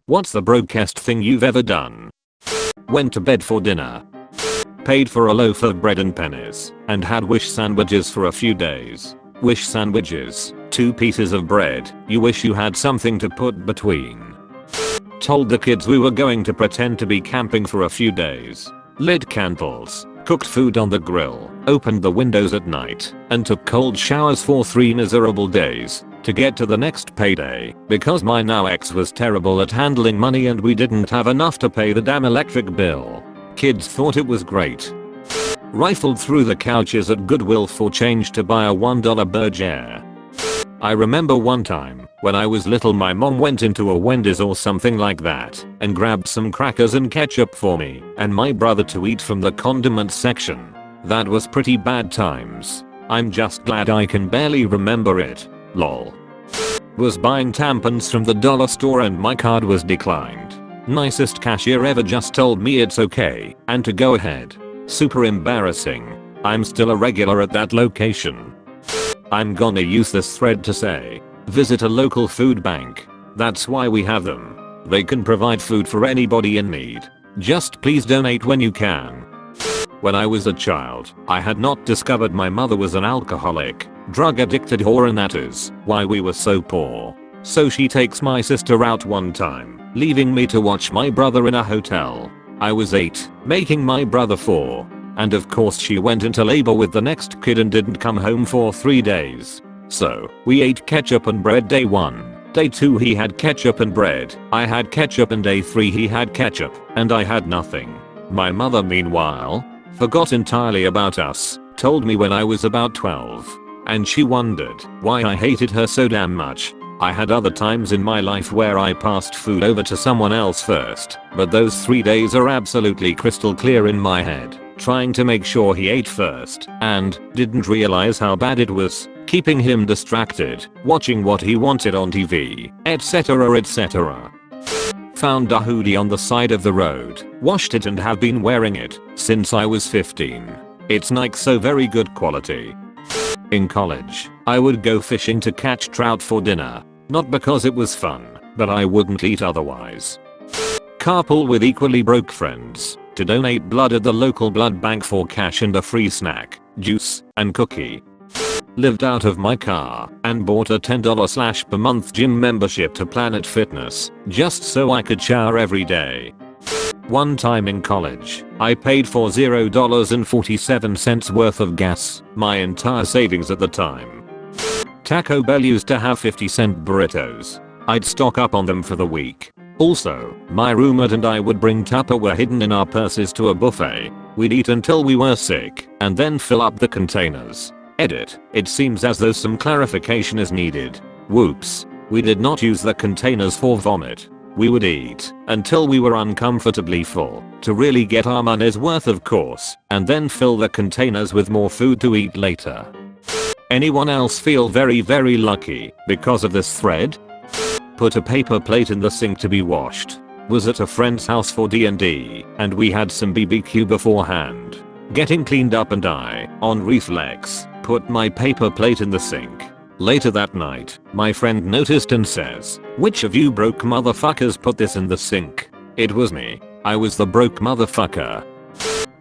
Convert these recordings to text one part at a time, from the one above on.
What's the brokest thing you've ever done? Went to bed for dinner. Paid for a loaf of bread and pennies and had wish sandwiches for a few days. Wish sandwiches, 2 pieces of bread, you wish you had something to put between. Told the kids we were going to pretend to be camping for a few days. Lit candles, cooked food on the grill, opened the windows at night, and took cold showers for 3 miserable days to get to the next payday because my now ex was terrible at handling money and we didn't have enough to pay the damn electric bill. Kids thought it was great. Rifled through the couches at Goodwill for change to buy a $1 Bergère. I remember one time when I was little my mom went into a Wendy's or something like that and grabbed some crackers and ketchup for me and my brother to eat from the condiment section. That was pretty bad times. I'm just glad I can barely remember it. Lol. Was buying tampons from the dollar store and my card was declined. Nicest cashier ever just told me it's okay and to go ahead. Super embarrassing. I'm still a regular at that location. I'm gonna use this thread to say, visit a local food bank. That's why we have them. They can provide food for anybody in need. Just please donate when you can. When I was a child, I had not discovered my mother was an alcoholic, drug addicted whore, and that is why we were so poor. So she takes my sister out one time, leaving me to watch my brother in a hotel. I was 8, making my brother 4. And of course she went into labor with the next kid and didn't come home for 3 days. So, we ate ketchup and bread day 1. Day 2 he had ketchup and bread, I had ketchup, and day 3 he had ketchup, and I had nothing. My mother meanwhile, forgot entirely about us, told me when I was about 12. And she wondered why I hated her so damn much. I had other times in my life where I passed food over to someone else first, but those 3 days are absolutely crystal clear in my head. Trying to make sure he ate first and didn't realize how bad it was, keeping him distracted, watching what he wanted on TV, etc, etc. Found a hoodie on the side of the road, washed it and have been wearing it since I was 15. It's Nike, so very good quality. In college, I would go fishing to catch trout for dinner, not because it was fun, but I wouldn't eat otherwise. Carpool with equally broke friends to donate blood at the local blood bank for cash and a free snack, juice, and cookie. Lived out of my car and bought a $10 per month gym membership to Planet Fitness just so I could shower every day. One time in college, I paid for $0.47 worth of gas, my entire savings at the time. Taco Bell used to have 50-cent burritos. I'd stock up on them for the week. Also, my roommate and I would bring Tupperware hidden in our purses to a buffet. We'd eat until we were sick and then fill up the containers. Edit. It seems as though some clarification is needed. Whoops. We did not use the containers for vomit. We would eat until we were uncomfortably full to really get our money's worth, of course, and then fill the containers with more food to eat later. Anyone else feel very lucky because of this thread? Put a paper plate in the sink to be washed. Was at a friend's house for D&D and we had some BBQ beforehand. Getting cleaned up and I, on reflex, put my paper plate in the sink. Later that night, my friend noticed and says, "Which of you broke motherfuckers put this in the sink?" It was me. I was the broke motherfucker.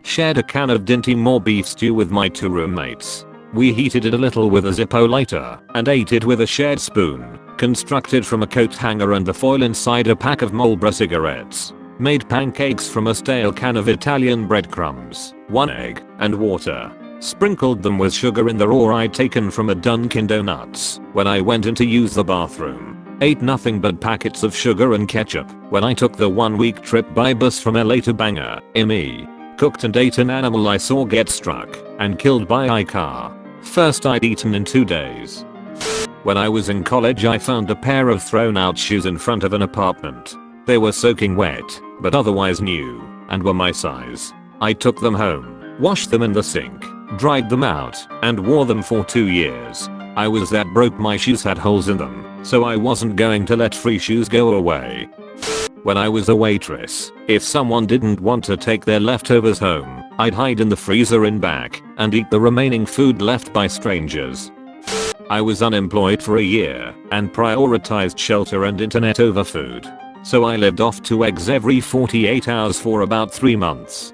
Shared a can of Dinty Moore beef stew with my 2 roommates. We heated it a little with a Zippo lighter and ate it with a shared spoon, constructed from a coat hanger and the foil inside a pack of Marlboro cigarettes. Made pancakes from a stale can of Italian breadcrumbs, 1 egg, and water. Sprinkled them with sugar in the raw I'd taken from a Dunkin' Donuts when I went in to use the bathroom. Ate nothing but packets of sugar and ketchup when I took the 1-week trip by bus from LA to Bangor, ME. Cooked and ate an animal I saw get struck and killed by a car. First I'd eaten in 2 days. When I was in college I found a pair of thrown out shoes in front of an apartment. They were soaking wet, but otherwise new, and were my size. I took them home, washed them in the sink, dried them out, and wore them for 2 years. I was that broke my shoes had holes in them, so I wasn't going to let free shoes go away. When I was a waitress, if someone didn't want to take their leftovers home, I'd hide in the freezer in back and eat the remaining food left by strangers. I was unemployed for a year and prioritized shelter and internet over food. So I lived off 2 eggs every 48 hours for about 3 months.